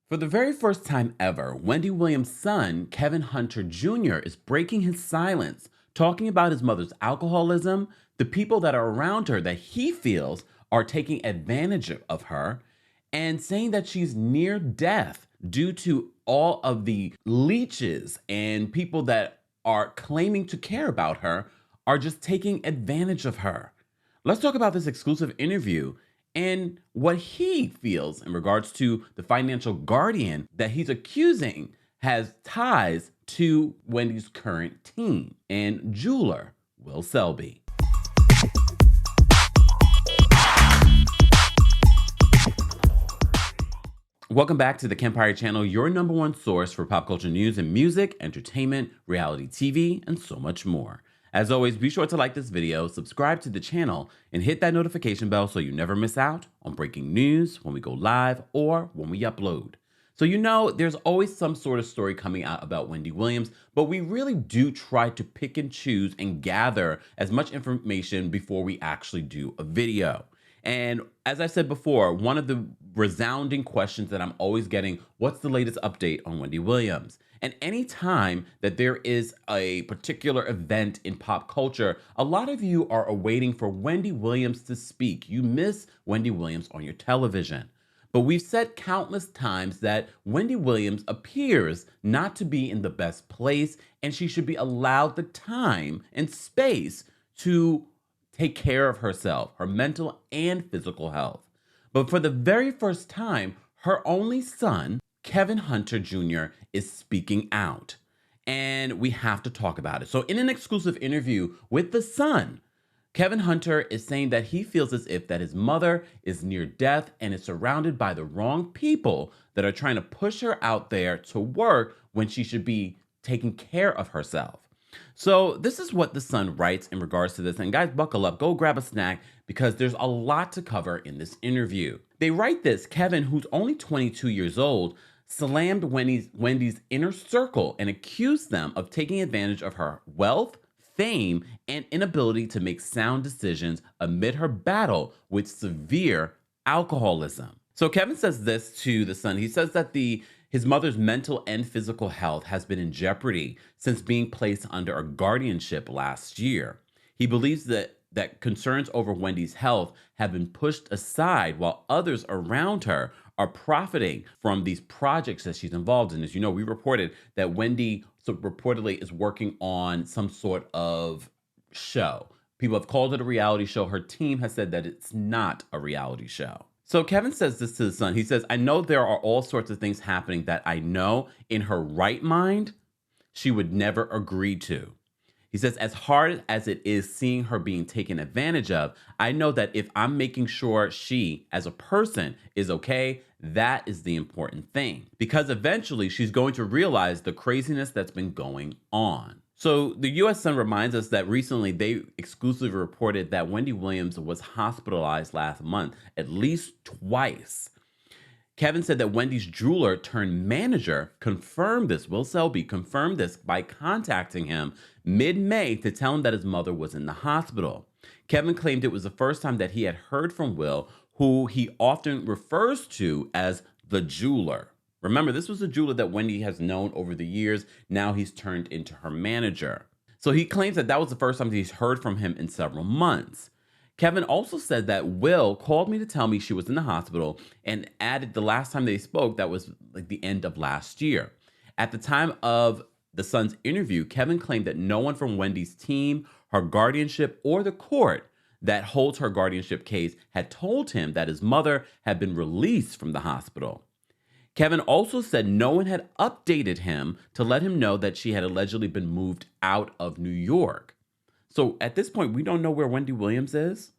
For the very first time ever, Wendy Williams' son, Kevin Hunter Jr., is breaking his silence, talking about his mother's alcoholism, the people that are around her that he feels are taking advantage of her, and saying that she's near death due to all of the leeches and people that are claiming to care about her are just taking advantage of her. Let's talk about this exclusive interview and what he feels in regards to the financial guardian that he's accusing has ties to Wendy's current team and jeweler, Will Selby. Welcome back to the Kempire channel, your number one source for pop culture news and music, entertainment, reality TV, and so much more. As always, be sure to like this video, subscribe to the channel, and hit that notification bell so you never miss out on breaking news when we go live or when we upload. So you know there's always some sort of story coming out about Wendy Williams, but we really do try to pick and choose and gather as much information before we actually do a video. And as I said before, one of the resounding questions that I'm always getting, what's the latest update on Wendy Williams? And any time that there is a particular event in pop culture, a lot of you are awaiting for Wendy Williams to speak. You miss Wendy Williams on your television. But we've said countless times that Wendy Williams appears not to be in the best place, and she should be allowed the time and space to take care of herself, her mental and physical health. But for the very first time, her only son, Kevin Hunter Jr., is speaking out. And we have to talk about it. So in an exclusive interview with The Sun, Kevin Hunter is saying that he feels as if that his mother is near death and is surrounded by the wrong people that are trying to push her out there to work when she should be taking care of herself. So this is what The Sun writes in regards to this. And guys, buckle up, go grab a snack because there's a lot to cover in this interview. They write this: Kevin, who's only 22 years old, slammed Wendy's inner circle and accused them of taking advantage of her wealth, fame, and inability to make sound decisions amid her battle with severe alcoholism. So Kevin says this to The Sun. He says that his mother's mental and physical health has been in jeopardy since being placed under a guardianship last year. He believes that concerns over Wendy's health have been pushed aside while others around her are profiting from these projects that she's involved in. As you know, we reported that Wendy reportedly is working on some sort of show. People have called it a reality show. Her team has said that it's not a reality show. So Kevin says this to The Sun. He says, I know there are all sorts of things happening that I know in her right mind she would never agree to. He says, as hard as it is seeing her being taken advantage of, I know that if I'm making sure she, as a person, is okay, that is the important thing. Because eventually she's going to realize the craziness that's been going on. So the U.S. Sun reminds us that recently they exclusively reported that Wendy Williams was hospitalized last month at least twice. Kevin said that Wendy's jeweler turned manager confirmed this. Will Selby confirmed this by contacting him mid-May to tell him that his mother was in the hospital. Kevin claimed it was the first time that he had heard from Will, who he often refers to as the jeweler. Remember, this was a jeweler that Wendy has known over the years. Now he's turned into her manager. So he claims that that was the first time he's heard from him in several months. Kevin also said that Will called me to tell me she was in the hospital and added the last time they spoke, that was like the end of last year. At the time of The Sun's interview, Kevin claimed that no one from Wendy's team, her guardianship, or the court that holds her guardianship case had told him that his mother had been released from the hospital. Kevin also said no one had updated him to let him know that she had allegedly been moved out of New York. So at this point, we don't know where Wendy Williams is.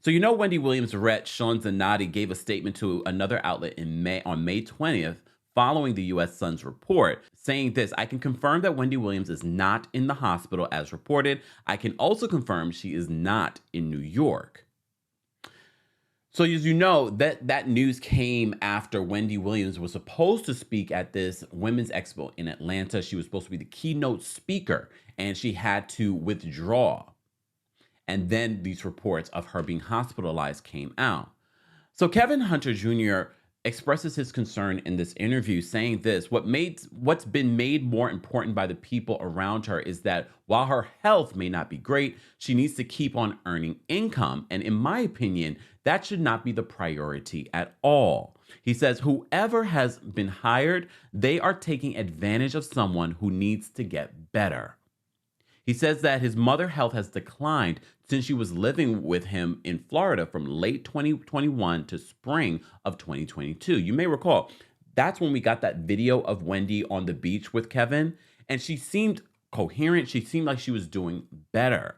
So you know Wendy Williams' Rhett Sean Zanotti gave a statement to another outlet on May 20th following the U.S. Sun's report, saying this: I can confirm that Wendy Williams is not in the hospital as reported. I can also confirm she is not in New York. So as you know, that news came after Wendy Williams was supposed to speak at this Women's Expo in Atlanta. She was supposed to be the keynote speaker, and she had to withdraw. And then these reports of her being hospitalized came out. So Kevin Hunter Jr. expresses his concern in this interview, saying this: what's been made more important by the people around her is that while her health may not be great, she needs to keep on earning income. And in my opinion, that should not be the priority at all. He says, whoever has been hired, they are taking advantage of someone who needs to get better. He says that his mother's health has declined since she was living with him in Florida from late 2021 to spring of 2022. You may recall, that's when we got that video of Wendy on the beach with Kevin, and she seemed coherent. She seemed like she was doing better.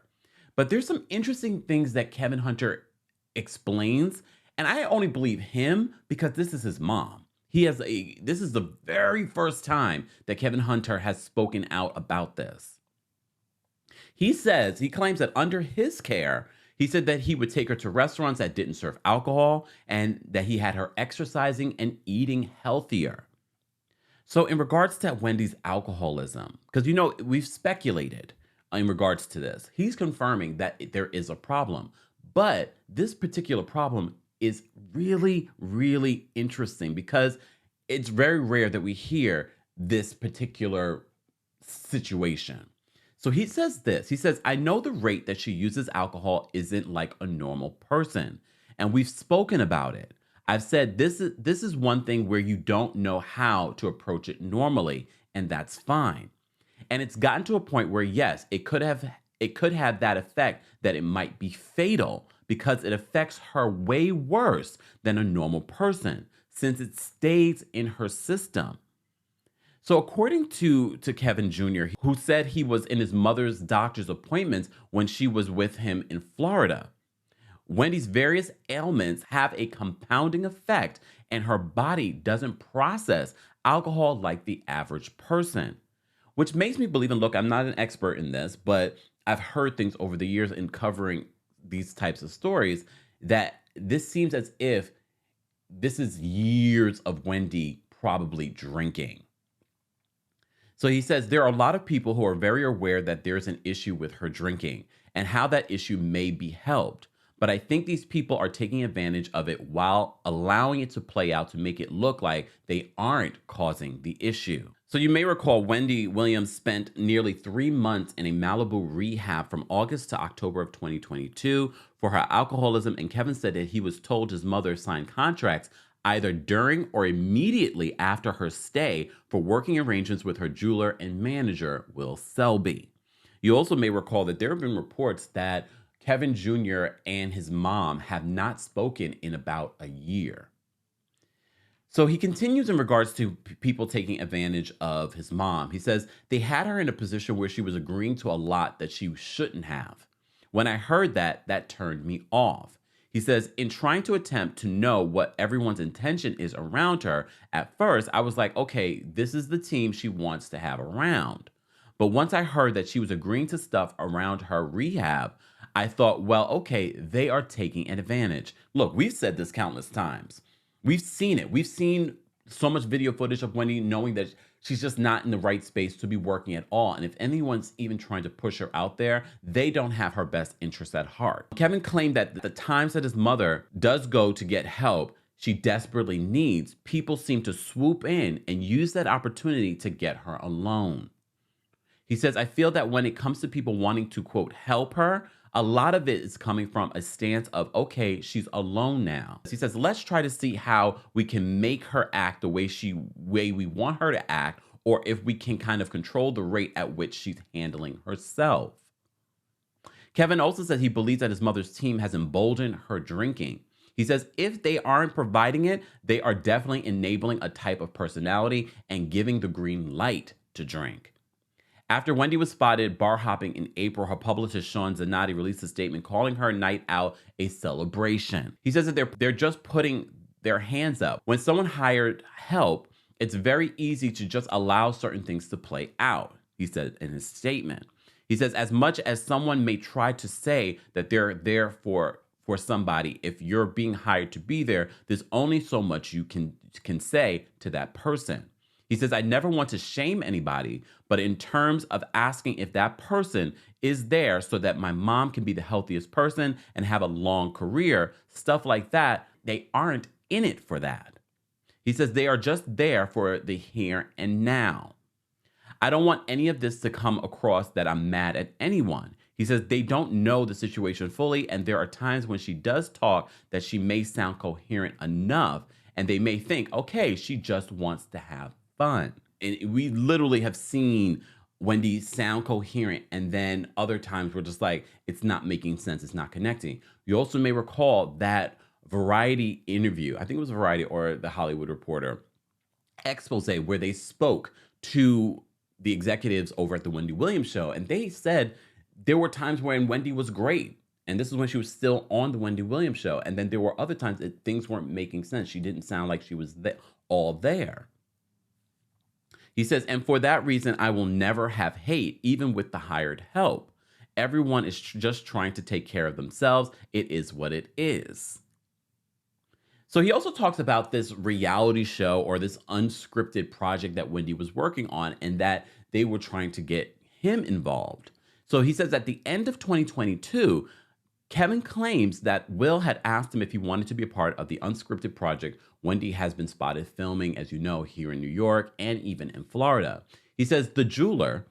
But there's some interesting things that Kevin Hunter explains, and I only believe him because this is his mom. This is the very first time that Kevin Hunter has spoken out about this. He claims that under his care, he said that he would take her to restaurants that didn't serve alcohol and that he had her exercising and eating healthier. So in regards to Wendy's alcoholism, because we've speculated in regards to this, he's confirming that there is a problem. But this particular problem is really, really interesting because it's very rare that we hear this particular situation. So he says this. He says, I know the rate that she uses alcohol isn't like a normal person. And we've spoken about it. I've said this is one thing where you don't know how to approach it normally, and that's fine. And it's gotten to a point where, yes, it could have that effect that it might be fatal because it affects her way worse than a normal person since it stays in her system. So according to Kevin Jr., who said he was in his mother's doctor's appointments when she was with him in Florida, Wendy's various ailments have a compounding effect and her body doesn't process alcohol like the average person, which makes me believe, and look, I'm not an expert in this, but I've heard things over the years in covering these types of stories that this seems as if this is years of Wendy probably drinking. So he says there are a lot of people who are very aware that there's an issue with her drinking and how that issue may be helped. But I think these people are taking advantage of it while allowing it to play out to make it look like they aren't causing the issue. So you may recall Wendy Williams spent nearly 3 months in a Malibu rehab from August to October of 2022 for her alcoholism. And Kevin said that he was told his mother signed contracts either during or immediately after her stay for working arrangements with her jeweler and manager, Will Selby. You also may recall that there have been reports that Kevin Jr. and his mom have not spoken in about a year. So he continues in regards to people taking advantage of his mom. He says they had her in a position where she was agreeing to a lot that she shouldn't have. When I heard that, that turned me off. He says, in trying to attempt to know what everyone's intention is around her, at first I was like, okay, this is the team she wants to have around. But once I heard that she was agreeing to stuff around her rehab, I thought, well, okay, they are taking advantage. Look, we've said this countless times. We've seen it. We've seen so much video footage of Wendy knowing that she's just not in the right space to be working at all. And if anyone's even trying to push her out there, they don't have her best interests at heart. Kevin claimed that the times that his mother does go to get help she desperately needs, people seem to swoop in and use that opportunity to get her alone. He says, I feel that when it comes to people wanting to, quote, help her, a lot of it is coming from a stance of, okay, she's alone now. He says, let's try to see how we can make her act the way we want her to act, or if we can kind of control the rate at which she's handling herself. Kevin also says he believes that his mother's team has emboldened her drinking. He says if they aren't providing it, they are definitely enabling a type of personality and giving the green light to drink. After Wendy was spotted bar hopping in April, her publicist Sean Zanotti released a statement calling her night out a celebration. He says that they're just putting their hands up. When someone hired help, it's very easy to just allow certain things to play out, he said in his statement. He says as much as someone may try to say that they're there for somebody, if you're being hired to be there, there's only so much you can say to that person. He says, I never want to shame anybody, but in terms of asking if that person is there so that my mom can be the healthiest person and have a long career, stuff like that, they aren't in it for that. He says they are just there for the here and now. I don't want any of this to come across that I'm mad at anyone. He says they don't know the situation fully, and there are times when she does talk that she may sound coherent enough, and they may think, okay, she just wants to have fun. And we literally have seen Wendy sound coherent, and then other times we're just like, it's not making sense, it's not connecting. You also may recall that Variety interview, I think it was Variety or the Hollywood Reporter expose, where they spoke to the executives over at the Wendy Williams show, and they said there were times when Wendy was great, and this is when she was still on the Wendy Williams show, and then there were other times that things weren't making sense. She didn't sound like she was all there. He says, and for that reason, I will never have hate, even with the hired help. Everyone is just trying to take care of themselves. It is what it is. So he also talks about this reality show or this unscripted project that Wendy was working on, and that they were trying to get him involved. So he says at the end of 2022, Kevin claims that Will had asked him if he wanted to be a part of the unscripted project Wendy has been spotted filming, as you know, here in New York and even in Florida. He says the jeweler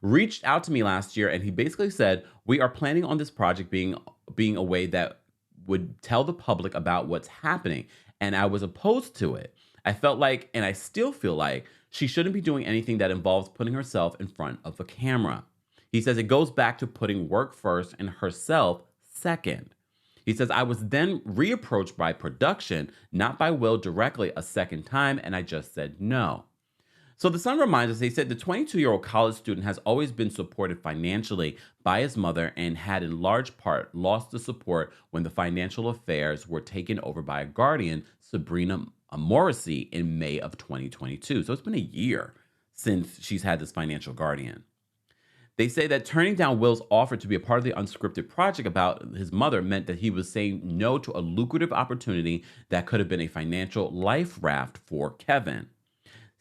reached out to me last year, and he basically said, we are planning on this project being a way that would tell the public about what's happening. And I was opposed to it. I felt like, and I still feel like, she shouldn't be doing anything that involves putting herself in front of a camera. He says it goes back to putting work first and herself second. He says, I was then reapproached by production, not by Will directly, a second time, and I just said no. So the Sun reminds us, he said the 22-year-old college student has always been supported financially by his mother and had in large part lost the support when the financial affairs were taken over by a guardian, Sabrina Morrissey, in May of 2022. So it's been a year since she's had this financial guardian. They say that turning down Will's offer to be a part of the unscripted project about his mother meant that he was saying no to a lucrative opportunity that could have been a financial life raft for Kevin.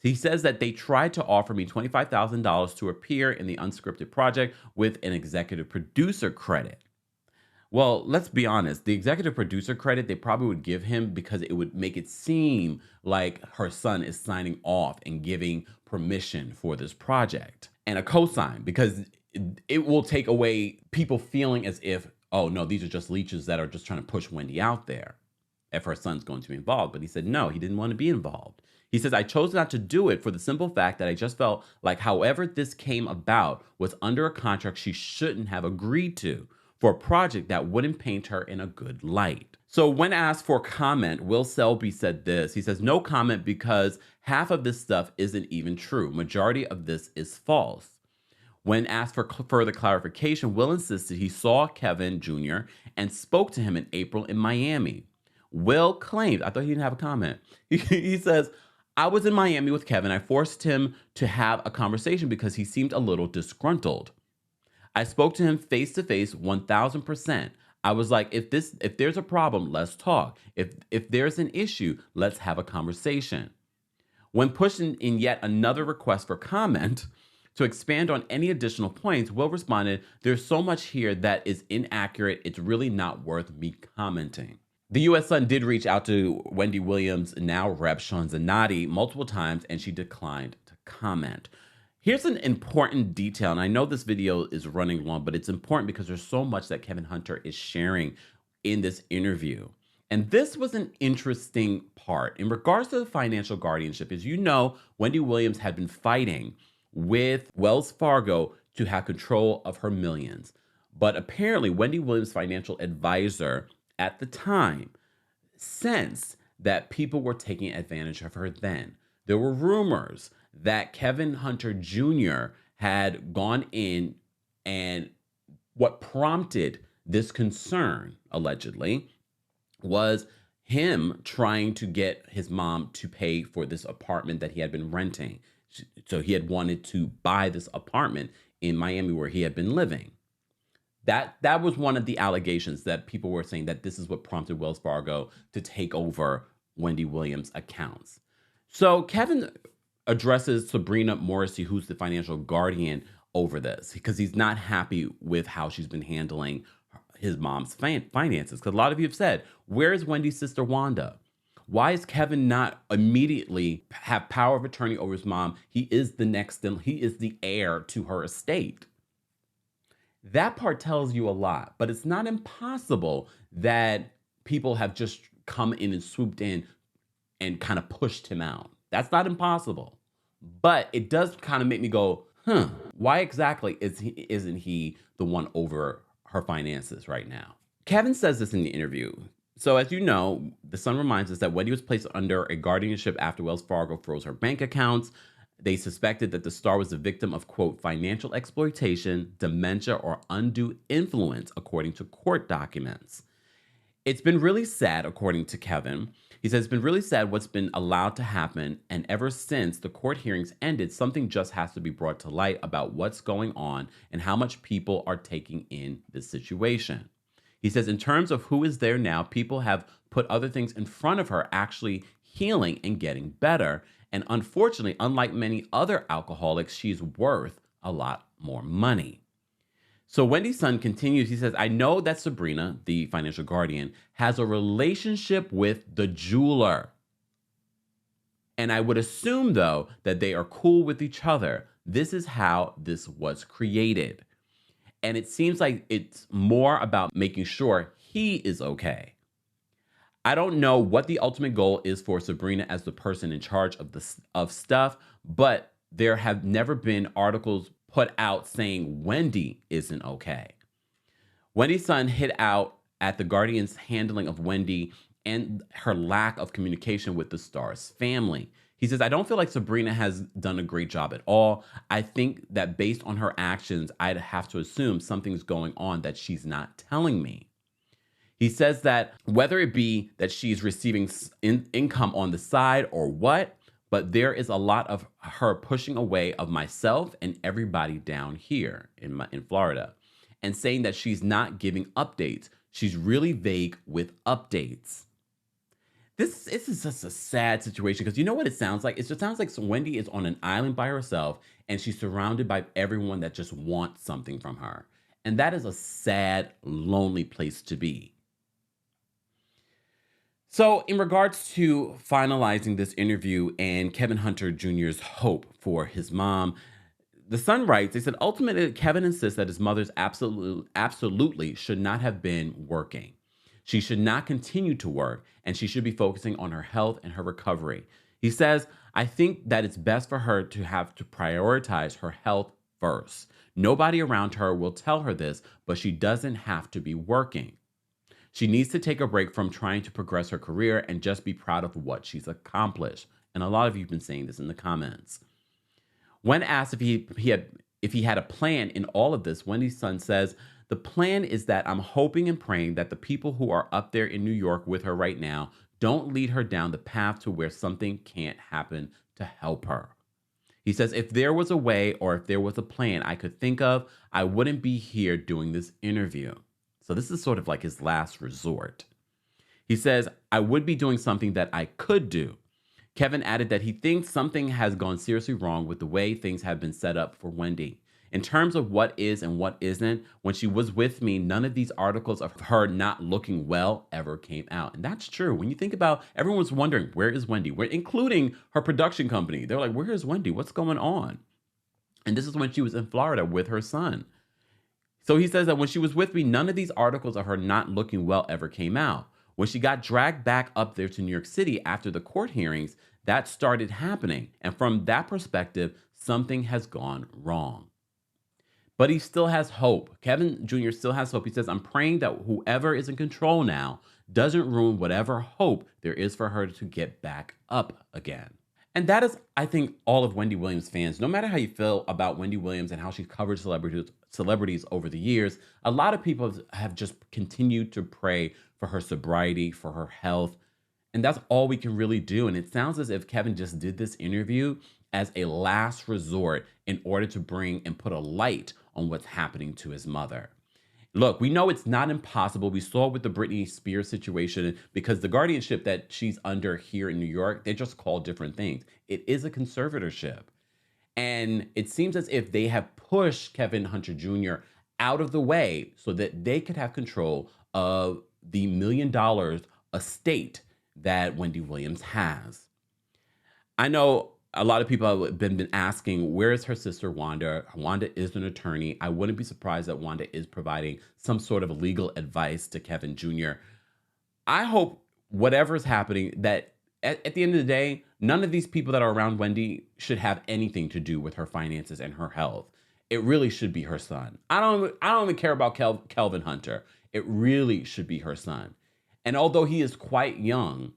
He says that they tried to offer me $25,000 to appear in the unscripted project with an executive producer credit. Well, let's be honest. The executive producer credit they probably would give him because it would make it seem like her son is signing off and giving permission for this project. And a cosign, because it will take away people feeling as if, oh no, these are just leeches that are just trying to push Wendy out there if her son's going to be involved. But he said no, he didn't want to be involved. He says, I chose not to do it for the simple fact that I just felt like however this came about was under a contract she shouldn't have agreed to for a project that wouldn't paint her in a good light. So when asked for comment, Will Selby said this. He says, no comment because half of this stuff isn't even true. Majority of this is false. When asked for further clarification, Will insisted he saw Kevin Jr. and spoke to him in April in Miami. Will claimed, I thought he didn't have a comment. He says, I was in Miami with Kevin. I forced him to have a conversation because he seemed a little disgruntled. I spoke to him face to face 1000%. I was like, if there's a problem, let's talk. If there's an issue, let's have a conversation. When pushed in yet another request for comment to expand on any additional points, Will responded, there's so much here that is inaccurate. It's really not worth me commenting. The U.S. Sun did reach out to Wendy Williams, now Rep. Sean Zanotti, multiple times, and she declined to comment. Here's an important detail, and I know this video is running long, but it's important because there's so much that Kevin Hunter is sharing in this interview. And this was an interesting part. In regards to the financial guardianship, as you know, Wendy Williams had been fighting with Wells Fargo to have control of her millions. But apparently, Wendy Williams' financial advisor at the time sensed that people were taking advantage of her then. There were rumors that Kevin Hunter Jr. had gone in, and what prompted this concern, allegedly, was him trying to get his mom to pay for this apartment that he had been renting. So he had wanted to buy this apartment in Miami where he had been living. That was one of the allegations that people were saying that this is what prompted Wells Fargo to take over Wendy Williams' accounts. So Kevin addresses Sabrina Morrissey, who's the financial guardian, over this because he's not happy with how she's been handling his mom's finances. Because a lot of you have said, where is Wendy's sister Wanda? Why is Kevin not immediately have power of attorney over his mom? He is the heir to her estate. That part tells you a lot, but it's not impossible that people have just come in and swooped in and kind of pushed him out. That's not impossible. But it does kind of make me go, why exactly isn't he the one over her finances right now? Kevin says this in the interview. So as you know, the Sun reminds us that Wendy was placed under a guardianship after Wells Fargo froze her bank accounts. They suspected that the star was the victim of, quote, financial exploitation, dementia, or undue influence, according to court documents. It's been really sad, according to Kevin. He says it's been really sad what's been allowed to happen, and ever since the court hearings ended, something just has to be brought to light about what's going on and how much people are taking in this situation. He says in terms of who is there now, people have put other things in front of her actually healing and getting better. And unfortunately, unlike many other alcoholics, she's worth a lot more money. So Wendys Son continues, he says, I know that Sabrina, the financial guardian, has a relationship with the jeweler. And I would assume, though, that they are cool with each other. This is how this was created. And it seems like it's more about making sure he is okay. I don't know what the ultimate goal is for Sabrina as the person in charge of stuff, but there have never been articles put out saying Wendy isn't okay. Wendys Son hit out at the Guardian's handling of Wendy and her lack of communication with the star's family. He says, I don't feel like Sabrina has done a great job at all. I think that based on her actions, I'd have to assume something's going on that she's not telling me. He says that whether it be that she's receiving income on the side or what, but there is a lot of her pushing away of myself and everybody down here in Florida and saying that she's not giving updates. She's really vague with updates. This is just a sad situation because you know what it sounds like? It just sounds like Wendy is on an island by herself and she's surrounded by everyone that just wants something from her. And that is a sad, lonely place to be. So in regards to finalizing this interview and Kevin Hunter Jr.'s hope for his mom, the Sun writes, they said, ultimately, Kevin insists that his mother's absolutely should not have been working. She should not continue to work, and she should be focusing on her health and her recovery. He says, I think that it's best for her to have to prioritize her health first. Nobody around her will tell her this, but she doesn't have to be working. She needs to take a break from trying to progress her career and just be proud of what she's accomplished. And a lot of you have been saying this in the comments. When asked if he had a plan in all of this, Wendys Son says, the plan is that I'm hoping and praying that the people who are up there in New York with her right now don't lead her down the path to where something can't happen to help her. He says, if there was a way or if there was a plan I could think of, I wouldn't be here doing this interview. So this is sort of like his last resort. He says, I would be doing something that I could do. Kevin added that he thinks something has gone seriously wrong with the way things have been set up for Wendy. In terms of what is and what isn't, when she was with me, none of these articles of her not looking well ever came out. And that's true. When you think about, everyone's wondering, where is Wendy? Including her production company. They're like, where is Wendy? What's going on? And this is when she was in Florida with her son. So he says that when she was with me, none of these articles of her not looking well ever came out. When she got dragged back up there to New York City after the court hearings, that started happening. And from that perspective, something has gone wrong. But he still has hope. Kevin Jr. still has hope. He says, I'm praying that whoever is in control now doesn't ruin whatever hope there is for her to get back up again. And that is, I think, all of Wendy Williams fans. No matter how you feel about Wendy Williams and how she's covered celebrities over the years, a lot of people have just continued to pray for her sobriety, for her health. And that's all we can really do. And it sounds as if Kevin just did this interview as a last resort in order to bring and put a light on what's happening to his mother. Look, we know it's not impossible. We saw with the Britney Spears situation, because the guardianship that she's under here in New York, they just call different things. It is a conservatorship. And it seems as if they have pushed Kevin Hunter Jr. out of the way so that they could have control of the $1 million estate that Wendy Williams has. I know a lot of people have been asking, where is her sister Wanda? Wanda is an attorney. I wouldn't be surprised that Wanda is providing some sort of legal advice to Kevin Jr. I hope whatever's happening, that at the end of the day, none of these people that are around Wendy should have anything to do with her finances and her health. It really should be her son. I don't even care about Kelvin Hunter. It really should be her son. And although he is quite young,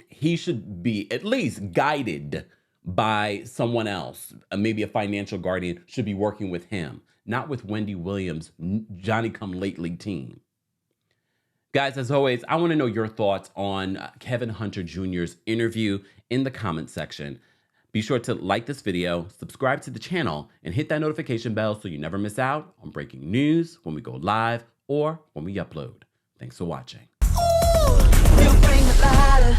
he should be at least guided by someone else. Maybe a financial guardian should be working with him, not with Wendy Williams, Johnny-come-lately teen. Guys, as always, I want to know your thoughts on Kevin Hunter Jr.'s interview in the comment section. Be sure to like this video, subscribe to the channel, and hit that notification bell so you never miss out on breaking news when we go live or when we upload. Thanks for watching. Ooh, you bring the lighter,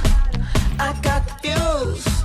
I got the fuse.